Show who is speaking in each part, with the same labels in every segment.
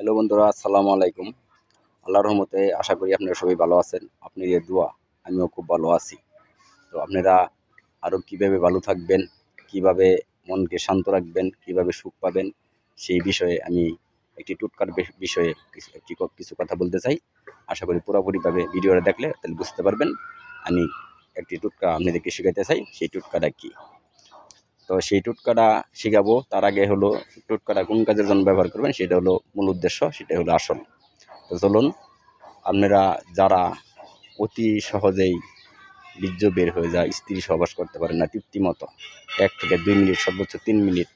Speaker 1: Hello বন্ধুরা, আসসালামু আলাইকুম। আল্লাহর রহমতে আশা করি আপনারা সবাই ভালো আছেন। আপনাদের দোয়া আমিও খুব ভালো আছি। তো আপনারা আরও কীভাবে ভালো থাকবেন, কিভাবে মনকে শান্ত রাখবেন, কিভাবে সুখ পাবেন, সেই বিষয়ে আমি একটি টুটকার বিষয়ে কিছু কথা বলতে চাই। আশা করি পুরোপুরিভাবে ভিডিওটা দেখলে তাহলে বুঝতে পারবেন। আমি একটি টুটকা আপনাদেরকে শেখাতে চাই, সেই টুটকাটা কী। তো সেই টুটকাটা শেখাবো, তার আগে হলো টুটকাটা কোন কাজের জন্য ব্যবহার করবেন সেটা হলো মূল উদ্দেশ্য, সেটাই হলো আসল। তো চলুন, আপনারা যারা অতি সহজেই বীর্য বের হয়ে যায়, স্ত্রী সহবাস করতে পারেন না তৃপ্তিমতো, 1 থেকে 2 মিনিট, সর্বোচ্চ 3 মিনিট,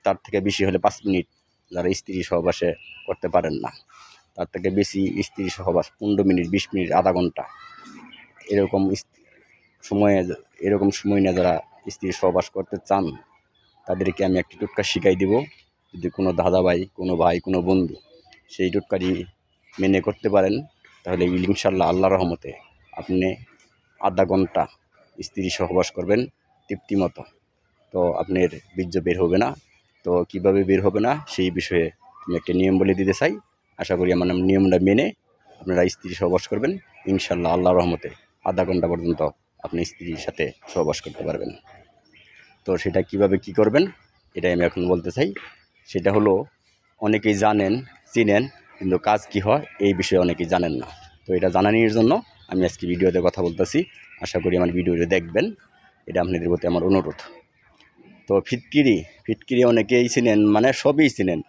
Speaker 1: তার থেকে বেশি হলে 5 মিনিট, যারা স্ত্রী সহবাসে করতে পারেন না, তার থেকে বেশি স্ত্রী সহবাস 15 মিনিট, 20 মিনিট, আধা ঘন্টা, এরকম সময়ে এরকম সময় নিয়ে যারা স্ত্রী সহবাস করতে চান, তাদেরকে আমি একটি টুটকা শিখাই দিব। যদি কোনো দাদাভাই, কোনো ভাই, কোনো বন্ধু সেই টুটকাটি মেনে করতে পারেন, তাহলে ইনশাল্লাহ আল্লাহর রহমতে আপনি আধা ঘন্টা স্ত্রী সহবাস করবেন তৃপ্তিমতো। তো আপনার বীর্য বের হবে না। তো কিভাবে বের হবে না সেই বিষয়ে আমি একটা নিয়ম বলে দিতে চাই। আশা করি আমার নিয়মটা মেনে আপনারা স্ত্রী সহবাস করবেন। ইনশাল্লাহ আল্লাহর রহমতে আধা ঘন্টা পর্যন্ত আপনি স্ত্রীর সাথে সহবাস করতে পারবেন। তো সেটা কিভাবে কি করবেন এটাই আমি এখন বলতে চাই। সেটা হলো, অনেকেই জানেন, চিনেন, কিন্তু কাজ কি হয় এই বিষয়ে অনেকেই জানেন না। তো এটা জানানোর জন্য আমি আজকে ভিডিওতে কথা বলতেছি। আশা করি আমার ভিডিওটা দেখবেন, এটা আপনাদের প্রতি আমার অনুরোধ। তো ফিটকিরি অনেকেই চিনেন, মানে সবই চিনেন।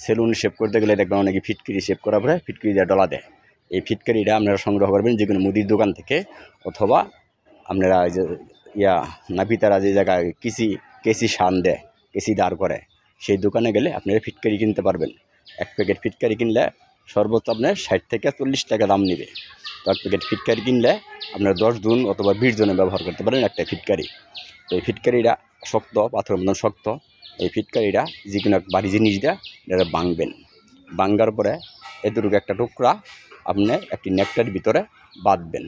Speaker 1: সেলুন শেভ করতে গেলে দেখবেন অনেকে ফিটকিরি শেভ করার পরে ফিটকিরি দিয়ে ডলা দেয়। এই ফিটকিরিটা আপনারা সংগ্রহ করবেন যে কোনো মুদির দোকান থেকে, অথবা আপনারা যে নাপিতারা যে জায়গায় কেসি শান দেয়, কেসি দাঁড় করে, সেই দোকানে গেলে আপনারা ফিটকারি কিনতে পারবেন। 1 প্যাকেট ফিটকারি কিনলে সর্বোচ্চ আপনার 60 থেকে 40 টাকা দাম নেবে। তো 1 প্যাকেট ফিটকারি কিনলে আপনারা 10 জন অথবা 20 জনে ব্যবহার করতে পারেন একটা ফিটকারি। তো এই ফিটকারিটা শক্ত, পাথরের মতন শক্ত। এই ফিটকারিটা যে কোনো এক ভারী জিনিস দিয়ে এটা ভাঙবেন। ভাঙার পরে এতটুকু একটা টুকরা আপনি একটি নেকটার ভিতরে বাঁধবেন।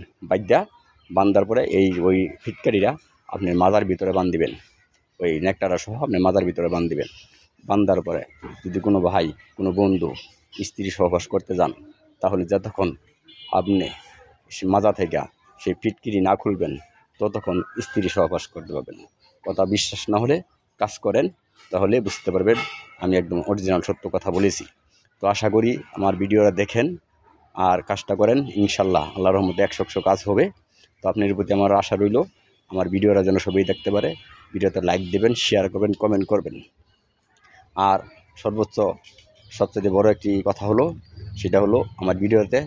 Speaker 1: বাঁধার পরে ওই ফিটকারিটা আপনি মাজার ভিতরে বাঁধিবেন। ওই নেকটারা সহ আপনি মাজার ভিতরে বাঁধিবেন। বাঁধার পরে যদি কোনো ভাই, কোনো বন্ধু স্ত্রী সহবাস করতে যান, তাহলে যতক্ষণ আপনি মাজা থেকে সেই ফিটকিরি না খুলবেন ততক্ষণ স্ত্রী সহবাস করতে পারবেন। কথা বিশ্বাস না হলে কাজ করেন, তাহলে বুঝতে পারবেন আমি একদম অরিজিনাল সত্য কথা বলেছি। তো আশা করি আমার ভিডিওটা দেখেন আর কাজটা করেন। ইনশাল্লাহ আল্লাহর রহমতে 100% কাজ হবে। তো আপনার প্রতি আমার আশা রইল, আমার ভিডিওটা যেন সবাই দেখতে পারে। ভিডিওতে লাইক দেবেন, শেয়ার করবেন, কমেন্ট করবেন। আর সবচেয়ে বড় একটি কথা হলো, সেটা হলো আমার ভিডিওতে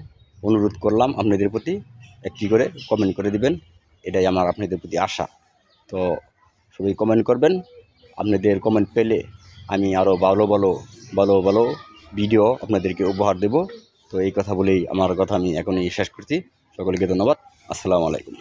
Speaker 1: অনুরোধ করলাম আপনাদের প্রতি একটি করে কমেন্ট করে দিবেন। এটাই আমার আপনাদের প্রতি আশা। তো সবাই কমেন্ট করবেন। আপনাদের কমেন্ট পেলে আমি আরও ভালো ভিডিও আপনাদেরকে উপহার দেব। তো এই কথা বলেই আমার কথা আমি এখনই শেষ করছি। সকলকে ধন্যবাদ। আসসালামু আলাইকুম।